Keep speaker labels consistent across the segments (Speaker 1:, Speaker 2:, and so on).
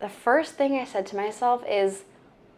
Speaker 1: the first thing I said to myself is,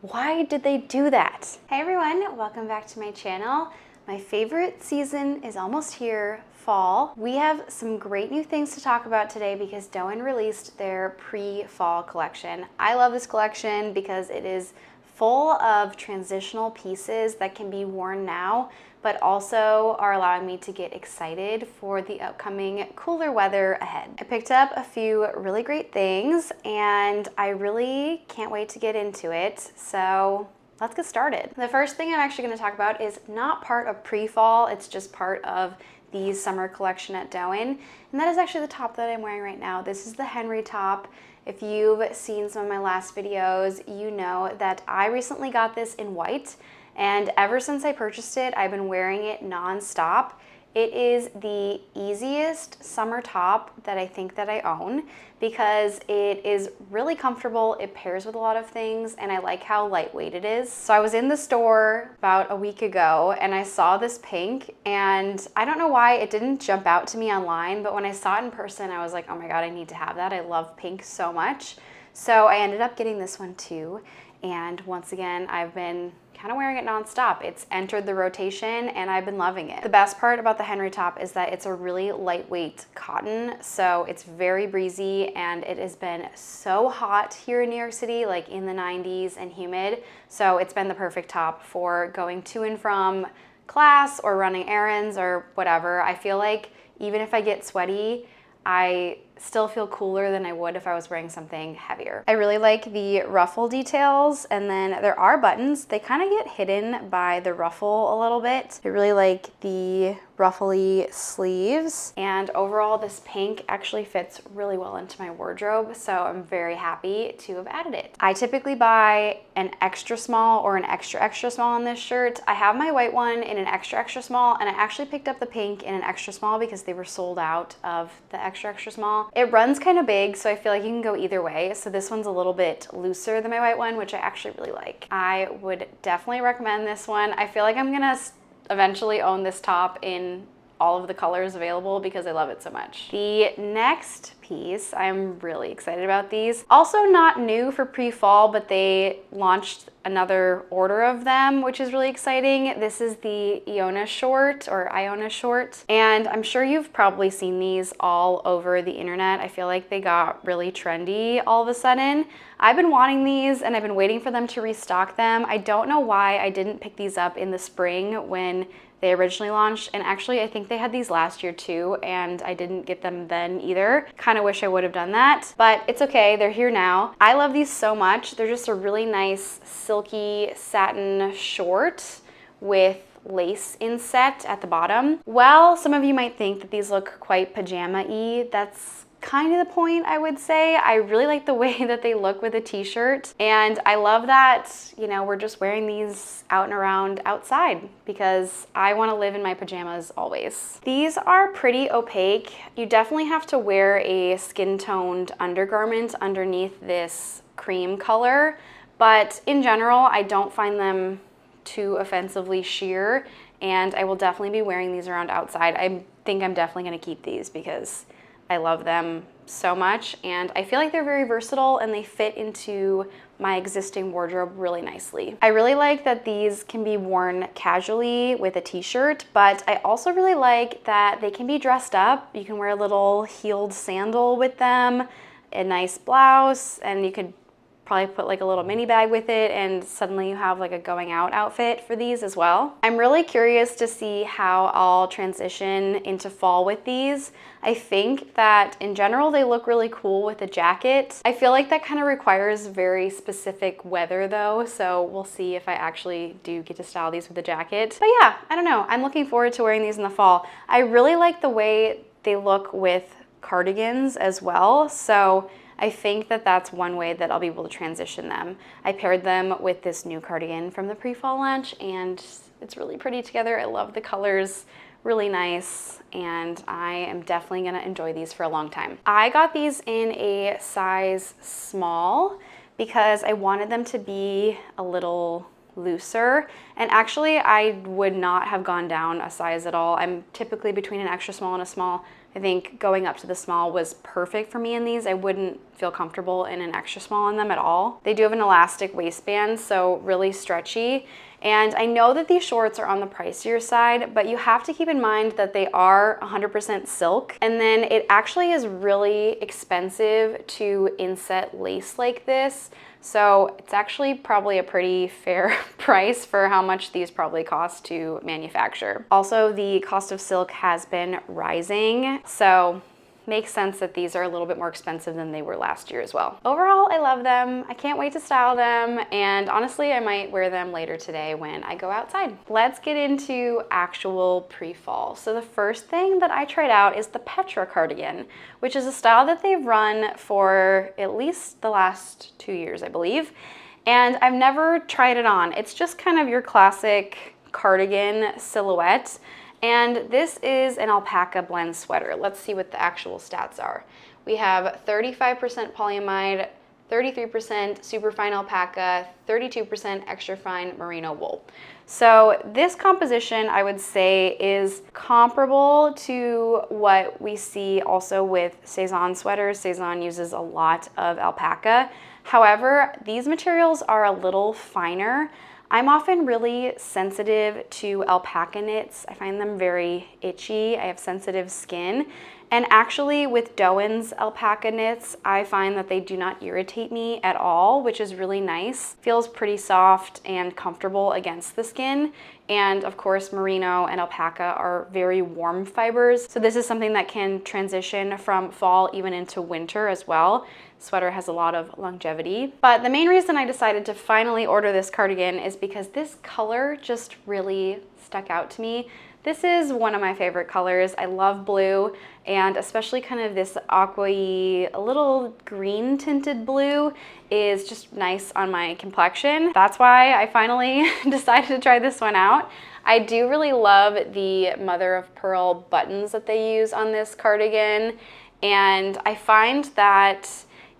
Speaker 1: why did they do that? Hey everyone, welcome back to my channel. My favorite season is almost here, fall. We have some great new things to talk about today because DÔEN released their pre-fall collection. I love this collection because it is full of transitional pieces that can be worn now, but also are allowing me to get excited for the upcoming cooler weather ahead. I picked up a few really great things and I really can't wait to get into it. So let's get started. The first thing I'm actually going to talk about is not part of pre-fall, it's just part of the summer collection at DÔEN, and that is actually the top that I'm wearing right now. This is the Henry top. If you've seen some of my last videos, you know that I recently got this in white, and ever since I purchased it, I've been wearing it non-stop. It is the easiest summer top that I think that I own because it is really comfortable, it pairs with a lot of things, and I like how lightweight it is. So I was in the store about a week ago and I saw this pink, and I don't know why it didn't jump out to me online, but when I saw it in person, I was like, oh my God, I need to have that. I love pink so much. So I ended up getting this one too. And once again, I've been kind of wearing it nonstop. It's entered the rotation and I've been loving it. The best part about the Henry top is that it's a really lightweight cotton, so it's very breezy, and it has been so hot here in New York City, like in the 90s and humid. So it's been the perfect top for going to and from class or running errands or whatever. I feel like even if I get sweaty, I still feel cooler than I would if I was wearing something heavier. I really like the ruffle details, and then there are buttons. They kind of get hidden by the ruffle a little bit. I really like the ruffly sleeves, and overall this pink actually fits really well into my wardrobe, so I'm very happy to have added it. I typically buy an extra small or an extra small on this shirt. I have my white one in an extra small, and I actually picked up the pink in an extra small because they were sold out of the extra small. It runs kind of big, so I feel like you can go either way. So this one's a little bit looser than my white one, which I actually really like. I would definitely recommend this one. I feel like I'm gonna eventually own this top in all of the colors available because I love it so much. The next piece, I'm really excited about these. Also not new for pre-fall, but they launched another order of them, which is really exciting. This is the Iona short, or Iona short, and I'm sure you've probably seen these all over the internet. I feel like they got really trendy all of a sudden. I've been wanting these and I've been waiting for them to restock them. I don't know why I didn't pick these up in the spring when they originally launched, and actually I think they had these last year too, and I didn't get them then either. Kind of wish I would have done that, but it's okay, they're here now. I love these so much. They're just a really nice silky satin short with lace inset at the bottom. Well, some of you might think that these look quite pajama-y. That's kind of the point, I would say. I really like the way that they look with a t-shirt, and I love that, you know, we're just wearing these out and around outside because I want to live in my pajamas always. These are pretty opaque. You definitely have to wear a skin-toned undergarment underneath this cream color, but in general, I don't find them too offensively sheer, and I will definitely be wearing these around outside. I think I'm definitely going to keep these because I love them so much, and I feel like they're very versatile and they fit into my existing wardrobe really nicely. I really like that these can be worn casually with a t-shirt, but I also really like that they can be dressed up. You can wear a little heeled sandal with them, a nice blouse, and you could probably put like a little mini bag with it, and suddenly you have like a going out outfit for these as well. I'm really curious to see how I'll transition into fall with these. I think that in general they look really cool with a jacket. I feel like that kind of requires very specific weather though, so we'll see if I actually do get to style these with a jacket. But yeah, I don't know. I'm looking forward to wearing these in the fall. I really like the way they look with cardigans as well, so I think that that's one way that I'll be able to transition them. I paired them with this new cardigan from the pre-fall launch, and it's really pretty together. I love the colors, really nice, and I am definitely gonna enjoy these for a long time. I got these in a size small because I wanted them to be a little looser, and actually I would not have gone down a size at all. I'm typically between an extra small and a small. I think going up to the small was perfect for me in these. I wouldn't feel comfortable in an extra small in them at all. They do have an elastic waistband, so really stretchy. And I know that these shorts are on the pricier side, but you have to keep in mind that they are 100% silk. And then it actually is really expensive to inset lace like this. So it's actually probably a pretty fair price for how much these probably cost to manufacture. Also, the cost of silk has been rising, so makes sense that these are a little bit more expensive than they were last year as well. Overall, I love them. I can't wait to style them, and honestly, I might wear them later today when I go outside. Let's get into actual pre-fall. So the first thing that I tried out is the Petra cardigan, which is a style that they've run for at least the last 2 years, I believe, and I've never tried it on. It's just kind of your classic cardigan silhouette. And this is an alpaca blend sweater. Let's see what the actual stats are. We have 35% polyamide, 33% superfine alpaca, 32% extra fine merino wool. So this composition, I would say, is comparable to what we see also with Sézane sweaters. Sézane uses a lot of alpaca. However, these materials are a little finer. I'm often really sensitive to alpaca knits. I find them very itchy. I have sensitive skin. And actually with DÔEN's alpaca knits, I find that they do not irritate me at all, which is really nice. Feels pretty soft and comfortable against the skin. And of course, merino and alpaca are very warm fibers. So this is something that can transition from fall even into winter as well. Sweater has a lot of longevity. But the main reason I decided to finally order this cardigan is because this color just really stuck out to me. This is one of my favorite colors. I love blue, and especially kind of this aqua-y, a little green tinted blue is just nice on my complexion. That's why I finally decided to try this one out. I do really love the mother of pearl buttons that they use on this cardigan, and I find that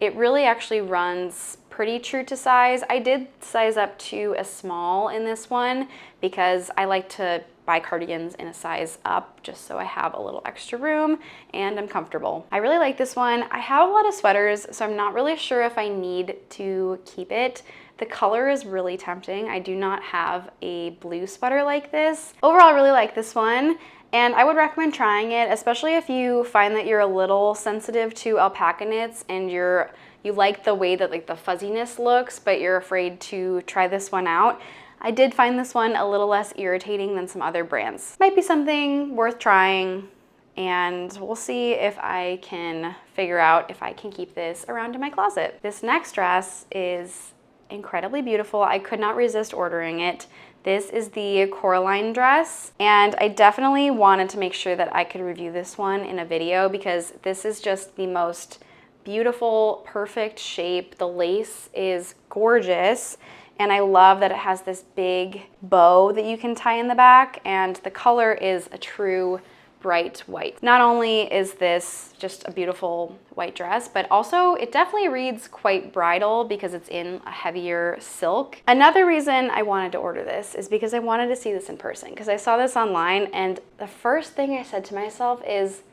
Speaker 1: it really actually runs pretty true to size. I did size up to a small in this one because I like to buy cardigans in a size up just so I have a little extra room and I'm comfortable. I really like this one. I have a lot of sweaters, so I'm not really sure if I need to keep it. The color is really tempting. I do not have a blue sweater like this. Overall, I really like this one. And I would recommend trying it, especially if you find that you're a little sensitive to alpaca knits and you like the way that like the fuzziness looks, but you're afraid to try this one out. I did find this one a little less irritating than some other brands. Might be something worth trying, and we'll see if I can figure out if I can keep this around in my closet. This next dress is incredibly beautiful. I could not resist ordering it. This is the Coraline dress, and I definitely wanted to make sure that I could review this one in a video because this is just the most beautiful, perfect shape. The lace is gorgeous, and I love that it has this big bow that you can tie in the back, and the color is a true bright white. Not only is this just a beautiful white dress, but also it definitely reads quite bridal because it's in a heavier silk. Another reason I wanted to order this is because I wanted to see this in person, because I saw this online and the first thing I said to myself is,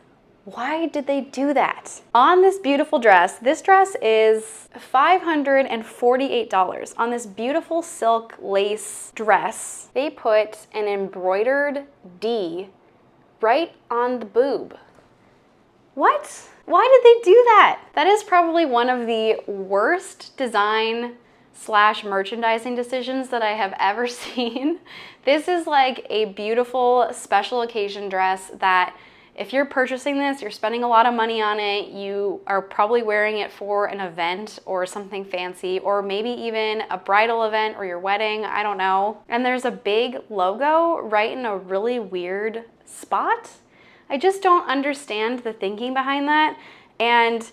Speaker 1: why did they do that? On this beautiful dress, this dress is $548. On this beautiful silk lace dress, they put an embroidered D right on the boob. What? Why did they do that? That is probably one of the worst design / merchandising decisions that I have ever seen. This is like a beautiful special occasion dress that if you're purchasing this, you're spending a lot of money on it, you are probably wearing it for an event or something fancy, or maybe even a bridal event or your wedding, I don't know. And there's a big logo right in a really weird spot. I just don't understand the thinking behind that. And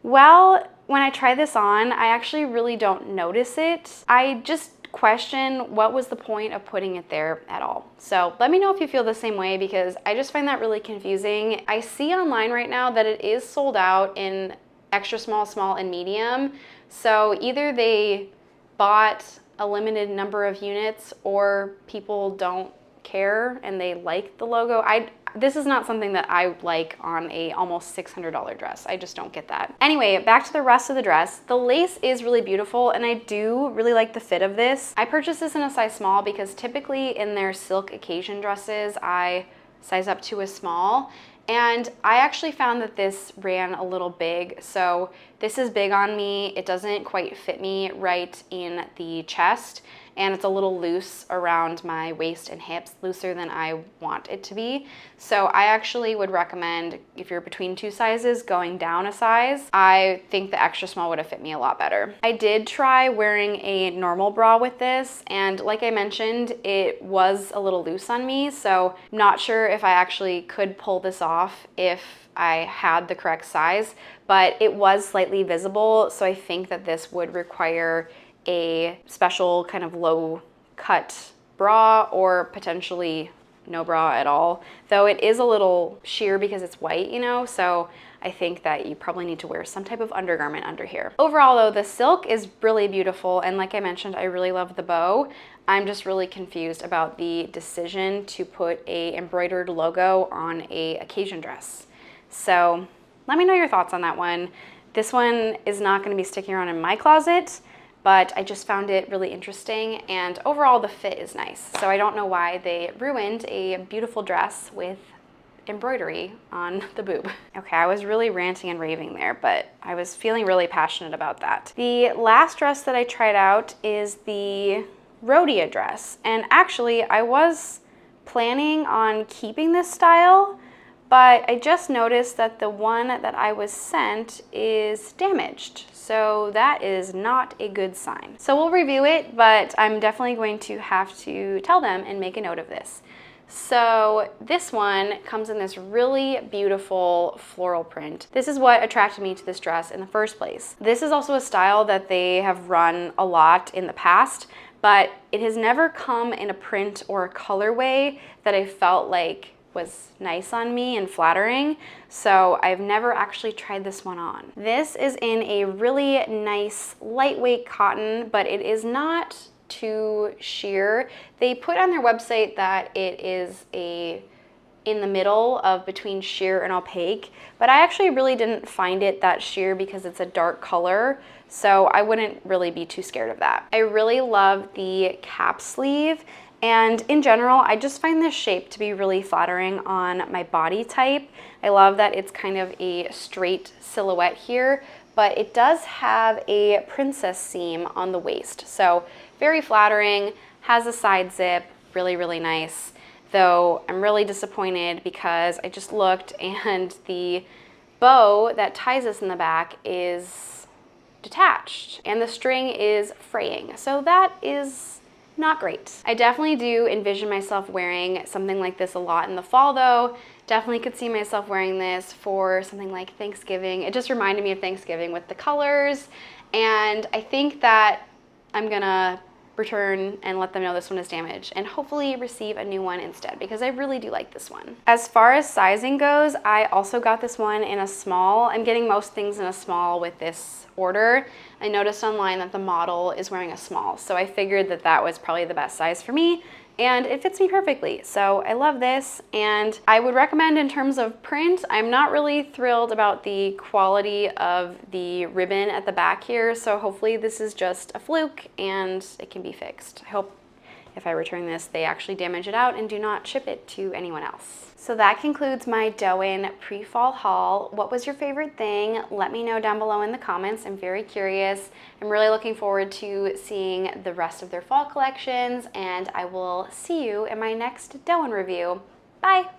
Speaker 1: well, when I try this on, I actually really don't notice it. I just question what was the point of putting it there at all. So let me know if you feel the same way, because I just find that really confusing. I see online right now that it is sold out in extra small, small, and medium. So either they bought a limited number of units or people don't care and they like the logo. I this is not something that I like on a almost $600 dress. I just don't get that. Anyway, back to the rest of the dress. The lace is really beautiful and I do really like the fit of this. I purchased this in a size small because typically in their silk occasion dresses, I size up to a small. And I actually found that this ran a little big. So this is big on me. It doesn't quite fit me right in the chest. And it's a little loose around my waist and hips, looser than I want it to be. So I actually would recommend, if you're between two sizes, going down a size. I think the extra small would have fit me a lot better. I did try wearing a normal bra with this, and like I mentioned, it was a little loose on me, so I'm not sure if I actually could pull this off if I had the correct size, but it was slightly visible, so I think that this would require a special kind of low cut bra or potentially no bra at all, though it is a little sheer because it's white, you know, so I think that you probably need to wear some type of undergarment under here. Overall though, the silk is really beautiful, and like I mentioned, I really love the bow. I'm just really confused about the decision to put a embroidered logo on a occasion dress. So let me know your thoughts on that one. This one is not going to be sticking around in my closet, but I just found it really interesting, and overall the fit is nice. So I don't know why they ruined a beautiful dress with embroidery on the boob. Okay, I was really ranting and raving there, but I was feeling really passionate about that. The last dress that I tried out is the Rodeia dress, and actually I was planning on keeping this style, but I just noticed that the one that I was sent is damaged. So that is not a good sign. So we'll review it, but I'm definitely going to have to tell them and make a note of this. So this one comes in this really beautiful floral print. This is what attracted me to this dress in the first place. This is also a style that they have run a lot in the past, but it has never come in a print or a colorway that I felt like was nice on me and flattering, so I've never actually tried this one on. This is in a really nice lightweight cotton, but it is not too sheer. They put on their website that it is in the middle of between sheer and opaque, but I actually really didn't find it that sheer because it's a dark color, so I wouldn't really be too scared of that. I really love the cap sleeve. And in general, I just find this shape to be really flattering on my body type. I love that it's kind of a straight silhouette here, but it does have a princess seam on the waist. So very flattering, has a side zip, really, really nice. Though I'm really disappointed because I just looked and the bow that ties this in the back is detached and the string is fraying. So that is not great. I definitely do envision myself wearing something like this a lot in the fall though. Definitely could see myself wearing this for something like Thanksgiving. It just reminded me of Thanksgiving with the colors, and I think that I'm gonna return and let them know this one is damaged and hopefully receive a new one instead because I really do like this one. As far as sizing goes, I also got this one in a small. I'm getting most things in a small with this order. I noticed online that the model is wearing a small, so I figured that that was probably the best size for me, and it fits me perfectly. So I love this, and I would recommend in terms of print. I'm not really thrilled about the quality of the ribbon at the back here, so hopefully this is just a fluke and it can be fixed. I hope if I return this, they actually damage it out and do not ship it to anyone else. So that concludes my DÔEN pre-fall haul. What was your favorite thing? Let me know down below in the comments. I'm very curious. I'm really looking forward to seeing the rest of their fall collections, and I will see you in my next DÔEN review. Bye!